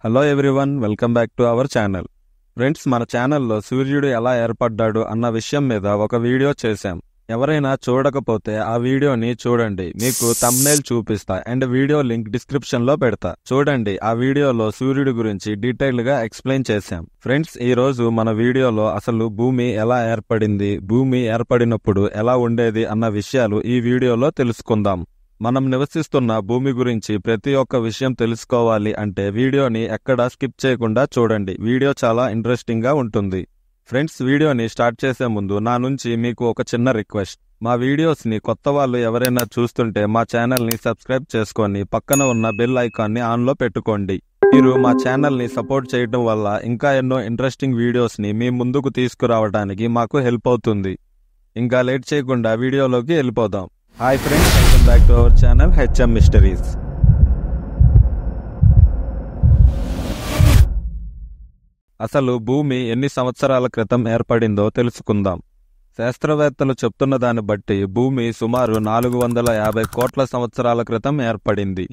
Hello everyone, welcome back to our channel. Friends, మన ఛానల్లో సూర్యుడు ఎలా ఏర్పడ్డాడు అన్న విషయం మీద ఒక వీడియో చేశాం. ఎవరైనా చూడకపోతే ఆ వీడియోని చూడండి, మీకు థంబ్నెయిల్ చూపిస్తా అండ్ వీడియో లింక్ డిస్క్రిప్షన్ లో పెడతా. చూడండి, ఆ వీడియోలో సూర్యుడి గురించి డీటెయిల్ గా ఎక్స్ప్లెయిన్ చేశాం. ఫ్రెండ్స్, ఈ రోజు మన వీడియోలో అసలు భూమి ఎలా ఏర్పడింది, భూమి ఏర్పడినప్పుడు ఎలా ఉండేది అన్న విషయాలు ఈ వీడియోలో తెలుసుకుందాం. మనం నివసిస్తున్న భూమి గురించి ప్రతి ఒక్క విషయం తెలుసుకోవాలి అంటే వీడియోని ఎక్కడా స్కిప్ చేయకుండా చూడండి. వీడియో చాలా ఇంట్రెస్టింగ్ గా ఉంటుంది. ఫ్రెండ్స్, వీడియోని స్టార్ట్ చేసే ముందు నా నుంచి మీకు ఒక చిన్న రిక్వెస్ట్. మా వీడియోస్ ని కొత్త వాళ్ళు ఎవరైనా చూస్తుంటే మా ఛానల్ ని సబ్స్క్రైబ్ చేసుకొని పక్కన ఉన్న బెల్ ఐకాన్ ని ఆన్ లో పెట్టుకోండి. మీరు మా ఛానల్ ని సపోర్ట్ చేయడం వల్ల ఇంకా ఎన్నో ఇంట్రెస్టింగ్ వీడియోస్ ని మీ ముందుకు తీసుకురావడానికి మాకు హెల్ప్ అవుతుంది. ఇంకా లేట్ చేయకుండా వీడియోలోకి వెళ్ళిపోదాం. Hi friends, welcome back to our channel HM mysteries. అసలు భూమి ఎన్ని సంవత్సరాల క్రితం ఏర్పడిందో తెలుసుకుందాం. శాస్త్రవేత్తలు చెప్తున్న దాన్ని బట్టి భూమి సుమారు 450 కోట్ల సంవత్సరాల క్రితం ఏర్పడింది.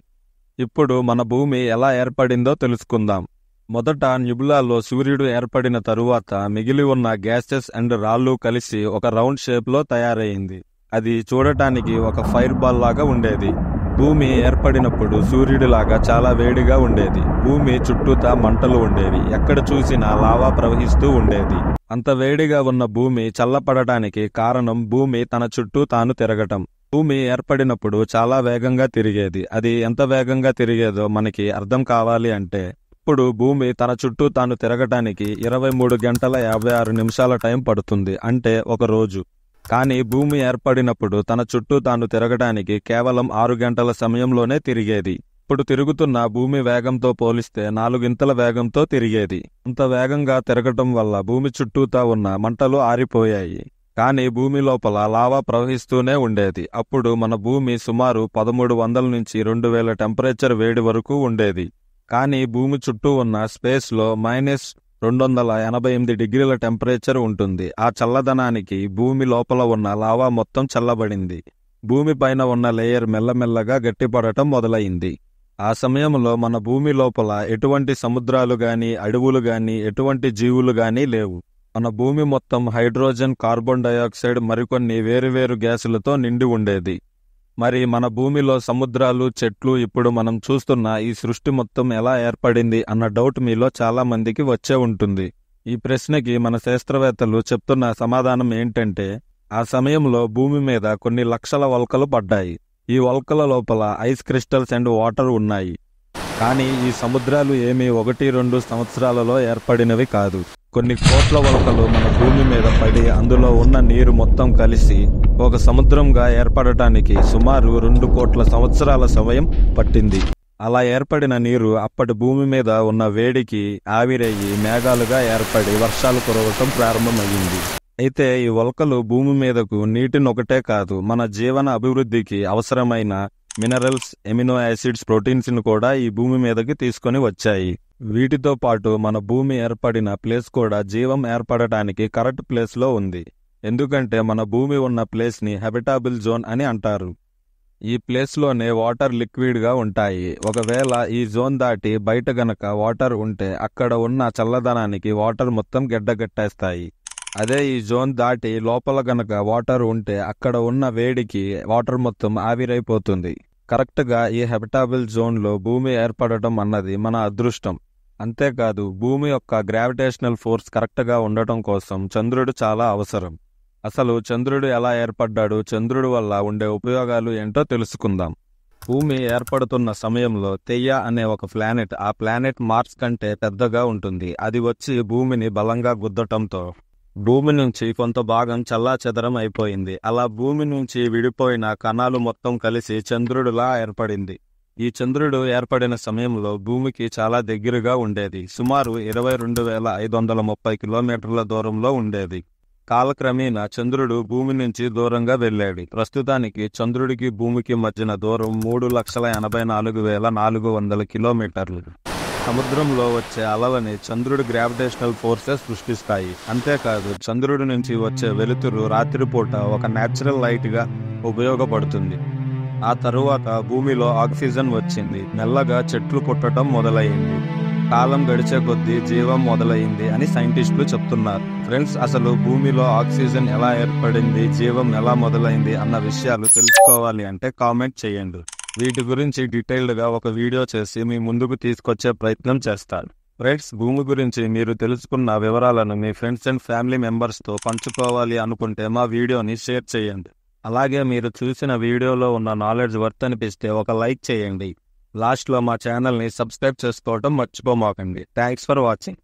ఇప్పుడు మన భూమి ఎలా ఏర్పడిందో తెలుసుకుందాం. మొదట న్యూబులాలో సూర్యుడు ఏర్పడిన తరువాత మిగిలి ఉన్న గ్యాసెస్ అండ్ రాళ్లు కలిసి ఒక రౌండ్ షేప్ లో తయారైంది. అది చూడటానికి ఒక ఫైర్ బాల్ లాగా ఉండేది. భూమి ఏర్పడినప్పుడు సూర్యుడిలాగా చాలా వేడిగా ఉండేది. భూమి చుట్టూతా మంటలు ఉండేవి. ఎక్కడ చూసినా లావా ప్రవహిస్తూ ఉండేది. అంత వేడిగా ఉన్న భూమి చల్లపడటానికి కారణం భూమి తన చుట్టూ తాను తిరగటం. భూమి ఏర్పడినప్పుడు చాలా వేగంగా తిరిగేది. అది ఎంత వేగంగా తిరిగేదో మనకి అర్థం కావాలి అంటే, ఇప్పుడు భూమి తన చుట్టూ తాను తిరగటానికి 23 గంటల 56 నిమిషాల టైం పడుతుంది, అంటే ఒక రోజు. కానీ భూమి ఏర్పడినప్పుడు తన చుట్టూ తాను తిరగడానికి కేవలం 6 గంటల సమయంలోనే తిరిగేది. ఇప్పుడు తిరుగుతున్న భూమి వేగంతో పోలిస్తే 4 వేగంతో తిరిగేది. అంత వేగంగా తిరగటం వల్ల భూమి చుట్టూతా ఉన్న మంటలు ఆరిపోయాయి. కానీ భూమి లోపల లావా ప్రవహిస్తూనే ఉండేది. అప్పుడు మన భూమి సుమారు 1300 నుంచి 2000 టెంపరేచర్ వేడి వరకు ఉండేది. కానీ భూమి చుట్టూ ఉన్న స్పేస్ లో -288 డిగ్రీల టెంపరేచర్ ఉంటుంది. ఆ చల్లదనానికి భూమి లోపల ఉన్న లావా మొత్తం చల్లబడింది. భూమి పైన ఉన్న లేయర్ మెల్లమెల్లగా గట్టిపడటం మొదలైంది. ఆ సమయంలో మన భూమి లోపల ఎటువంటి సముద్రాలు గాని, అడవులు గాని, ఎటువంటి జీవులు గాని లేవు. మన భూమి మొత్తం హైడ్రోజన్, కార్బన్ డయాక్సైడ్ మరికొన్ని వేరువేరు గ్యాసులతో నిండి ఉండేది. మరి మన భూమిలో సముద్రాలు, చెట్లు, ఇప్పుడు మనం చూస్తున్న ఈ సృష్టి మొత్తం ఎలా ఏర్పడింది అన్న డౌట్ మీలో చాలా మందికి వచ్చే ఉంటుంది. ఈ ప్రశ్నకి మన శాస్త్రవేత్తలు చెప్తున్న సమాధానం ఏంటంటే, ఆ సమయంలో భూమి మీద కొన్ని లక్షల వల్కలు పడ్డాయి. ఈ వల్కల లోపల ఐస్ క్రిస్టల్స్ అండ్ వాటర్ ఉన్నాయి. కానీ ఈ సముద్రాలు ఏమీ 1-2 సంవత్సరాలలో ఏర్పడినవి కాదు. కొన్ని కోట్ల వల్కలు మన భూమి మీద పడి అందులో ఉన్న నీరు మొత్తం కలిసి ఒక సముద్రంగా ఏర్పడటానికి సుమారు 2 కోట్ల సంవత్సరాల సమయం పట్టింది. అలా ఏర్పడిన నీరు అప్పటి భూమి మీద ఉన్న వేడికి ఆవిరయ్యి మేఘాలుగా ఏర్పడి వర్షాలు కురవటం ప్రారంభమయ్యింది. అయితే ఈ వల్కలు భూమి మీదకు నీటినొకటే కాదు, మన జీవన అభివృద్ధికి అవసరమైన మినరల్స్, ఎమినో యాసిడ్స్, ప్రోటీన్స్ ను కూడా ఈ భూమి మీదకి తీసుకొని వచ్చాయి. వీటితో పాటు మన భూమి ఏర్పడిన ప్లేస్ కూడా జీవం ఏర్పడటానికి కరెక్ట్ ప్లేస్ లో ఉంది. ఎందుకంటే మన భూమి ఉన్న ప్లేస్ ని హ్యాబిటబుల్ జోన్ అని అంటారు. ఈ ప్లేస్ లోనే వాటర్ లిక్విడ్ గా ఉంటాయి. ఒకవేళ ఈ జోన్ దాటి బయట గనక వాటర్ ఉంటే అక్కడ ఉన్న చల్లదనానికి వాటర్ మొత్తం గడ్డగట్టేస్తాయి. అదే ఈ జోన్ దాటి లోపల గనక వాటర్ ఉంటే అక్కడ ఉన్న వేడికి వాటర్ మొత్తం ఆవిరైపోతుంది. కరెక్ట్ గా ఈ హ్యాబిటబుల్ జోన్ లో భూమి ఏర్పడటం అన్నది మన అదృష్టం. అంతేకాదు, భూమి యొక్క గ్రావిటేషనల్ ఫోర్స్ కరెక్ట్ గా ఉండటం కోసం చంద్రుడు చాలా అవసరం. అసలు చంద్రుడు ఎలా ఏర్పడ్డాడు, చంద్రుడి వల్ల ఉండే ఉపయోగాలు ఏంటో తెలుసుకుందాం. భూమి ఏర్పడుతున్న సమయంలో తెయ్య అనే ఒక ప్లానెట్, ఆ ప్లానెట్ మార్స్ కంటే పెద్దగా ఉంటుంది. అది వచ్చి భూమిని బలంగా గుద్దటంతో భూమి నుంచి కొంత భాగం చల్లాచెదరం అయిపోయింది. అలా భూమి నుంచి విడిపోయిన కణాలు మొత్తం కలిసి చంద్రుడిలా ఏర్పడింది. ఈ చంద్రుడు ఏర్పడిన సమయంలో భూమికి చాలా దగ్గరగా ఉండేది. సుమారు 22,530 కిలోమీటర్ల దూరంలో ఉండేది. కాలక్రమేణా చంద్రుడు భూమి నుంచి దూరంగా వెళ్ళాడు. ప్రస్తుతానికి చంద్రుడికి భూమికి మధ్యన దూరం 3,84,400 కిలోమీటర్లు. సముద్రంలో వచ్చే అలలని చంద్రుడి గ్రావిటేషనల్ ఫోర్సెస్ సృష్టిస్తాయి. అంతేకాదు, చంద్రుడి నుంచి వచ్చే వెలుతురు రాత్రిపూట ఒక న్యాచురల్ లైట్ గా ఉపయోగపడుతుంది. ఆ తరువాత భూమిలో ఆక్సిజన్ వచ్చింది. మెల్లగా చెట్లు పుట్టడం మొదలైంది. కాలం గడిచే కొద్దీ జీవం మొదలైంది అని సైంటిస్టులు చెప్తున్నారు. ఫ్రెండ్స్, అసలు భూమిలో ఆక్సిజన్ ఎలా ఏర్పడింది, జీవం ఎలా మొదలైంది అన్న విషయాలు తెలుసుకోవాలి అంటే కామెంట్ చేయండి. వీటి గురించి డీటెయిల్డ్గా ఒక వీడియో చేసి మీ ముందుకు తీసుకొచ్చే ప్రయత్నం చేస్తాను. ఫ్రెండ్స్, భూమి గురించి మీరు తెలుసుకున్న వివరాలను మీ ఫ్రెండ్స్ అండ్ ఫ్యామిలీ మెంబర్స్తో పంచుకోవాలి అనుకుంటే మా వీడియోని షేర్ చేయండి. అలాగే మీరు చూసిన వీడియోలో ఉన్న నాలెడ్జ్ వర్త్ అనిపిస్తే ఒక లైక్ చేయండి. లాస్ట్లో మా ఛానల్ని సబ్స్క్రైబ్ చేసుకోవడం మర్చిపోమాకండి. Thanks for watching.